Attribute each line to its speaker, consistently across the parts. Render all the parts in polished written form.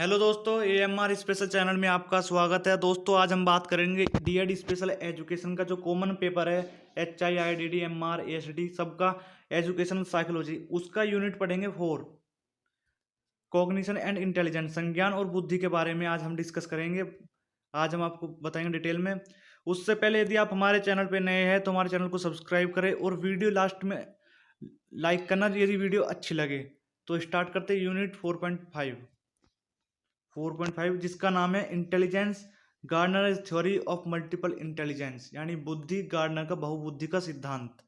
Speaker 1: Hello दोस्तों, AMR special channel में आपका स्वागत है। दोस्तों आज हम बात करेंगे डीएड स्पेशल एजुकेशन का जो कॉमन पेपर है HIIDD MR ASD सबका एजुकेशन साइकोलॉजी, उसका यूनिट पढ़ेंगे 4 कॉग्निशन एंड इंटेलिजेंस, संज्ञान और बुद्धि के बारे में आज हम डिस्कस करेंगे। आज हम आपको बताएंगे डिटेल में। उससे पहले यदि आप हमारे चैनल पे नए हैं तो हमारे चैनल को सब्सक्राइब करें और वीडियो लास्ट में लाइक करना यदि वीडियो अच्छी लगे। तो स्टार्ट करते हैं यूनिट 4.5 जिसका नाम है intelligence Gardner theory of multiple intelligence, यानी बुद्धि गार्डनर का बहुबुद्धि का सिद्धांत।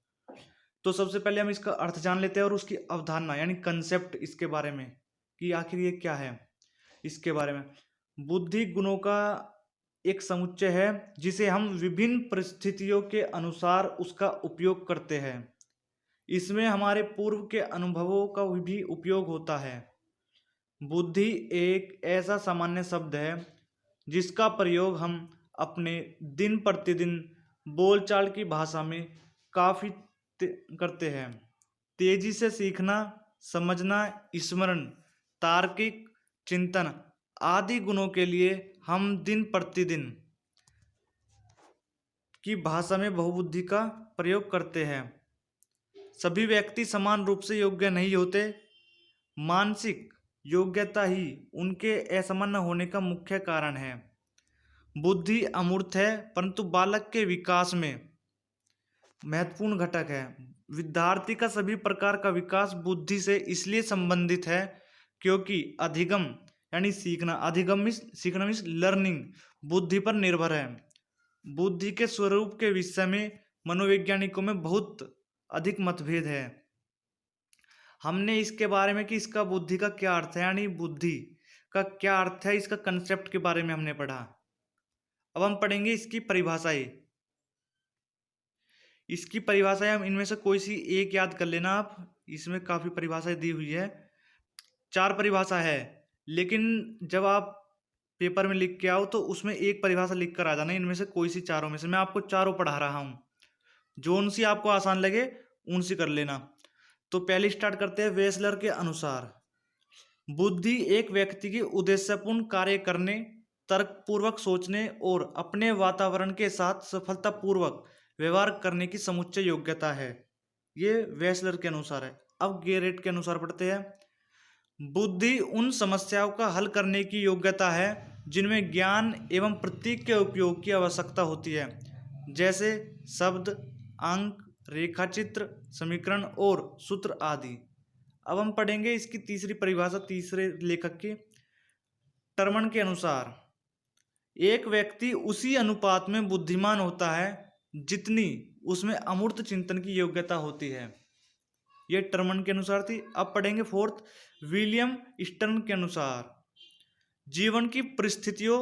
Speaker 1: तो सबसे पहले हम इसका अर्थ जान लेते हैं और उसकी अवधारणा यानी कंसेप्ट इसके बारे में कि आखिर ये क्या है। इसके बारे में बुद्धि गुणों का एक समुच्चय है जिसे हम विभिन्न परिस्थितियों के अनुसार उसका उपयोग करते हैं। इसमें हमारे पूर्व के अनुभवों का भी उपयोग होता है। बुद्धि एक ऐसा सामान्य शब्द है जिसका प्रयोग हम अपने दिन प्रतिदिन बोलचाल की भाषा में काफी करते हैं। तेजी से सीखना, समझना, स्मरण, तार्किक चिंतन आदि गुणों के लिए हम दिन प्रतिदिन की भाषा में बहुबुद्धि का प्रयोग करते हैं। सभी व्यक्ति समान रूप से योग्य नहीं होते। मानसिक योग्यता ही उनके असामान्य होने का मुख्य कारण है। बुद्धि अमूर्त है परंतु बालक के विकास में महत्वपूर्ण घटक है। विद्यार्थी का सभी प्रकार का विकास बुद्धि से इसलिए संबंधित है क्योंकि अधिगम यानी सीखना, अधिगम सीखना मीन्स लर्निंग बुद्धि पर निर्भर है। बुद्धि के स्वरूप के विषय में मनोवैज्ञानिकों में बहुत अधिक मतभेद है। हमने इसके बारे में कि इसका बुद्धि का क्या अर्थ है, यानी बुद्धि का क्या अर्थ है, इसका कंसेप्ट के बारे में हमने पढ़ा। अब हम पढ़ेंगे इसकी परिभाषाएं। इसकी परिभाषाएं हम इनमें से कोई सी एक याद कर लेना आप। इसमें काफी परिभाषाएं दी हुई है, 4 परिभाषा है, लेकिन जब आप पेपर में लिख के आओ तो उसमें एक परिभाषा लिख कर आ जाना। इनमें से कोई सी चारों में से मैं आपको चारों पढ़ा रहा हूं, जो उनसी आपको आसान लगे उनसे कर लेना। तो पहले स्टार्ट करते हैं। वेसलर के अनुसार बुद्धि एक व्यक्ति की उद्देश्यपूर्ण कार्य करने, तर्कपूर्वक सोचने और अपने वातावरण के साथ सफलतापूर्वक व्यवहार करने की समुच्चय योग्यता है। ये वेसलर के अनुसार है। अब गेरेट के अनुसार पढ़ते हैं। बुद्धि उन समस्याओं का हल करने की योग्यता है जिनमें ज्ञान एवं प्रतीक के उपयोग की आवश्यकता होती है, जैसे शब्द, अंक, रेखाचित्र, समीकरण और सूत्र आदि। अब हम पढ़ेंगे इसकी तीसरी परिभाषा तीसरे लेखक की। टर्मन के अनुसार एक व्यक्ति उसी अनुपात में बुद्धिमान होता है जितनी उसमें अमूर्त चिंतन की योग्यता होती है। यह टर्मन के अनुसार थी। अब पढ़ेंगे फोर्थ, विलियम स्टर्न के अनुसार जीवन की परिस्थितियों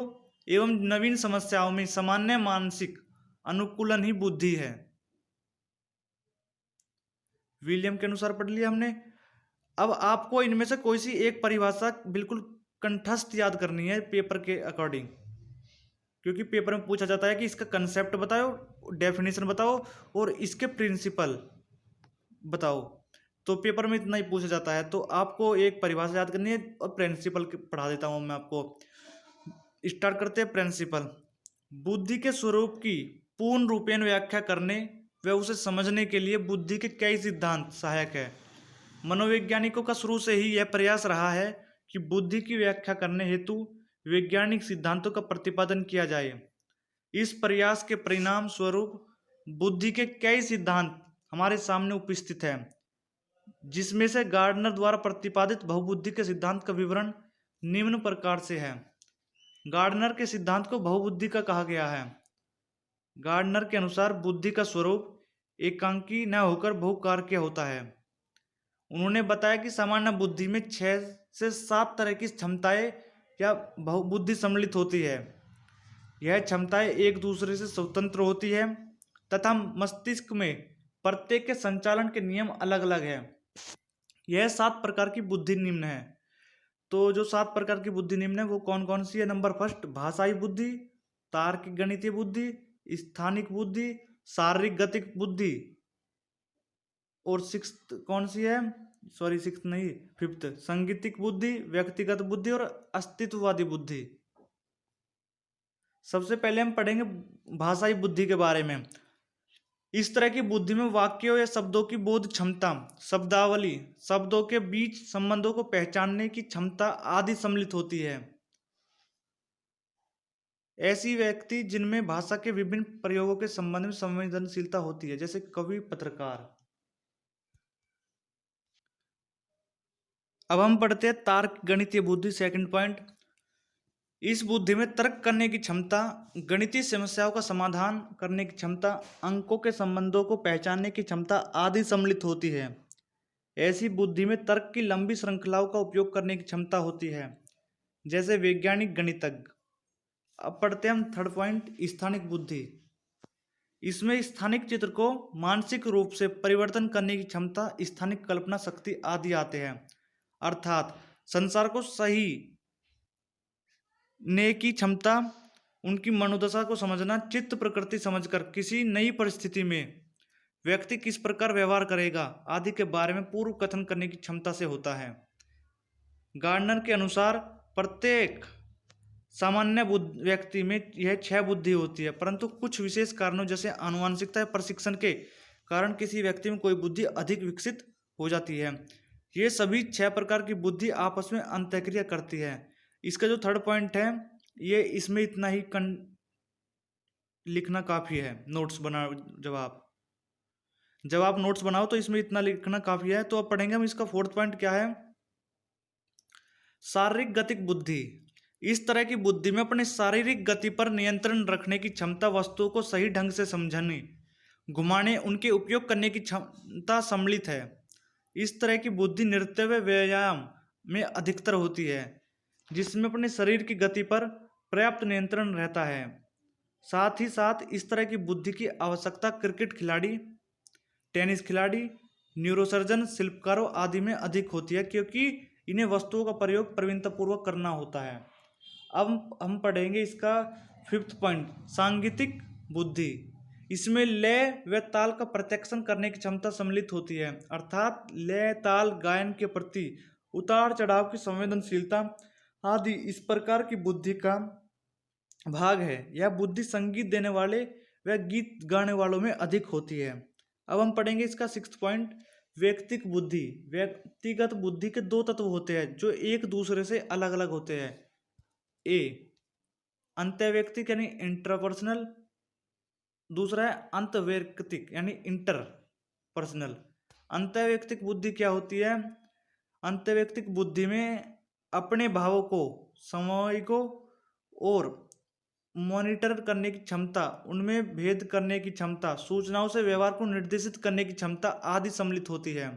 Speaker 1: एवं नवीन समस्याओं में सामान्य मानसिक अनुकूलन ही बुद्धि है। विलियम के अनुसार पढ़ लिया हमने। अब आपको इनमें से कोई सी एक परिभाषा बिल्कुल कंठस्थ याद करनी है पेपर के अकॉर्डिंग, क्योंकि पेपर में पूछा जाता है कि इसका कंसेप्ट बताओ, डेफिनेशन बताओ और इसके प्रिंसिपल बताओ। तो पेपर में इतना ही पूछा जाता है, तो आपको एक परिभाषा याद करनी है और प्रिंसिपल पढ़ा देता हूं मैं आपको। स्टार्ट करते हैं प्रिंसिपल। बुद्धि के स्वरूप की पूर्ण रूपेण व्याख्या करने व उसे समझने के लिए बुद्धि के कई सिद्धांत सहायक है। मनोवैज्ञानिकों का शुरू से ही यह प्रयास रहा है कि बुद्धि की व्याख्या करने हेतु वैज्ञानिक सिद्धांतों का प्रतिपादन किया जाए। इस प्रयास के परिणाम स्वरूप बुद्धि के कई सिद्धांत हमारे सामने उपस्थित हैं, जिसमें से गार्डनर द्वारा प्रतिपादित बहुबुद्धि के सिद्धांत का विवरण निम्न प्रकार से है। गार्डनर के सिद्धांत को बहुबुद्धि का कहा गया है। गार्डनर के अनुसार बुद्धि का स्वरूप एकांकी न होकर बहुकारकीय होता है। उन्होंने बताया कि सामान्य बुद्धि में 6 से 7 तरह की क्षमताएं या बहुबुद्धि सम्मिलित होती है। यह क्षमताएं एक दूसरे से स्वतंत्र होती है तथा मस्तिष्क में प्रत्येक के संचालन के नियम अलग अलग है। यह 7 प्रकार की बुद्धि निम्न है। तो जो 7 प्रकार की बुद्धि निम्न है वो कौन कौन सी है? नंबर फर्स्ट, भाषाई बुद्धि, तार्किक गणितीय बुद्धि, स्थानिक बुद्धि, शारीरिक गतिक बुद्धि, और 6th कौन सी है? सॉरी सिक्स नहीं, फिफ्थ, सांगीतिक बुद्धि, व्यक्तिगत बुद्धि और अस्तित्ववादी बुद्धि। सबसे पहले हम पढ़ेंगे भाषाई बुद्धि के बारे में। इस तरह की बुद्धि में वाक्यों या शब्दों की बोध क्षमता, शब्दावली, शब्दों के बीच संबंधों को पहचानने की क्षमता आदि सम्मिलित होती है। ऐसी व्यक्ति जिनमें भाषा के विभिन्न प्रयोगों के संबंध में संवेदनशीलता होती है, जैसे कवि, पत्रकार। अब हम पढ़ते हैं तार्क गणितीय बुद्धि, सेकंड पॉइंट। इस बुद्धि में तर्क करने की क्षमता, गणितीय समस्याओं का समाधान करने की क्षमता, अंकों के संबंधों को पहचानने की क्षमता आदि सम्मिलित होती है। ऐसी बुद्धि में तर्क की लंबी श्रृंखलाओं का उपयोग करने की क्षमता होती है, जैसे वैज्ञानिक, गणितज्ञ। अब पढ़ते हैं हम थर्ड पॉइंट, स्थानिक बुद्धि। इसमें स्थानिक चित्र को मानसिक रूप से परिवर्तन करने की क्षमता, स्थानिक कल्पना शक्ति आदि आते हैं। अर्थात संसार को सही ने की क्षमता, उनकी मनोदशा को समझना, चित्त प्रकृति समझकर किसी नई परिस्थिति में व्यक्ति किस प्रकार व्यवहार करेगा आदि के बारे में पूर्व कथन करने की क्षमता से होता है। गार्डनर के अनुसार प्रत्येक सामान्य व्यक्ति में यह 6 बुद्धि होती है, परंतु कुछ विशेष कारणों जैसे आनुवंशिकता या प्रशिक्षण के कारण किसी व्यक्ति में कोई बुद्धि अधिक विकसित हो जाती है। ये सभी 6 प्रकार की बुद्धि आपस में अंतःक्रिया करती है। इसका जो थर्ड पॉइंट है, ये इसमें इतना ही लिखना काफ़ी है। नोट्स बना जब आप नोट्स बनाओ तो इसमें इतना लिखना काफ़ी है। तो अब पढ़ेंगे हम इसका फोर्थ पॉइंट क्या है, शारीरिक गतिक बुद्धि। इस तरह की बुद्धि में अपने शारीरिक गति पर नियंत्रण रखने की क्षमता, वस्तुओं को सही ढंग से समझने, घुमाने, उनके उपयोग करने की क्षमता सम्मिलित है। इस तरह की बुद्धि नृत्य व व्यायाम में अधिकतर होती है, जिसमें अपने शरीर की गति पर पर्याप्त नियंत्रण रहता है। साथ ही साथ इस तरह की बुद्धि की आवश्यकता क्रिकेट खिलाड़ी, टेनिस खिलाड़ी, न्यूरोसर्जन, शिल्पकारों आदि में अधिक होती है, क्योंकि इन्हें वस्तुओं का प्रयोग प्रवीणतापूर्वक करना होता है। अब हम पढ़ेंगे इसका फिफ्थ पॉइंट, सांगीतिक बुद्धि। इसमें लय व ताल का प्रत्यक्षण करने की क्षमता सम्मिलित होती है, अर्थात लय, ताल, गायन के प्रति उतार चढ़ाव की संवेदनशीलता आदि इस प्रकार की बुद्धि का भाग है। यह बुद्धि संगीत देने वाले व गीत गाने वालों में अधिक होती है। अब हम पढ़ेंगे इसका सिक्स्थ पॉइंट, व्यक्तिक बुद्धि। व्यक्तिगत बुद्धि के 2 तत्व होते हैं जो एक दूसरे से अलग अलग होते हैं। ए, अंतर्वैयक्तिक यानी इंट्रापर्सनल, दूसरा है अंतर्वैयक्तिक यानी इंटरपर्सनल। अंतर्वैयक्तिक बुद्धि क्या होती है, अंतर्वैयक्तिक बुद्धि में अपने भावों को, सामयिकों और मॉनिटर करने की क्षमता, उनमें भेद करने की क्षमता, सूचनाओं से व्यवहार को निर्देशित करने की क्षमता आदि सम्मिलित होती है।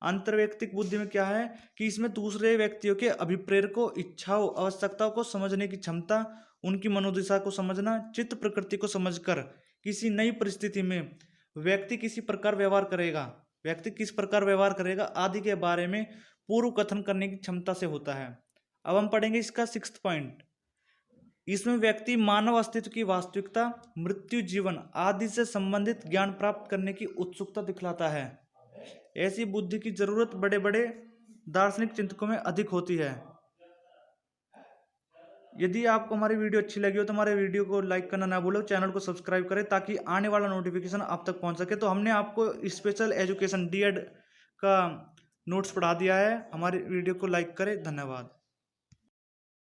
Speaker 1: अंतर्वैयक्तिक बुद्धि में क्या है कि इसमें दूसरे व्यक्तियों के अभिप्रेरकों, इच्छाओं, आवश्यकताओं को समझने की क्षमता, उनकी मनोदशा को समझना, चित्त प्रकृति को समझकर किसी नई परिस्थिति में व्यक्ति किस प्रकार व्यवहार करेगा आदि के बारे में पूर्व कथन करने की क्षमता से होता है। अब हम पढ़ेंगे इसका सिक्स्थ पॉइंट। इसमें व्यक्ति मानव अस्तित्व की वास्तविकता, मृत्यु, जीवन आदि से संबंधित ज्ञान प्राप्त करने की उत्सुकता दिखलाता है। ऐसी बुद्धि की जरूरत बड़े बड़े दार्शनिक चिंतकों में अधिक होती है। यदि आपको हमारी वीडियो अच्छी लगी हो तो हमारे वीडियो को लाइक करना ना भूलो, चैनल को सब्सक्राइब करें ताकि आने वाला नोटिफिकेशन आप तक पहुंच सके। तो हमने आपको स्पेशल एजुकेशन D.Ed का नोट्स पढ़ा दिया है। हमारी वीडियो को लाइक करें। धन्यवाद।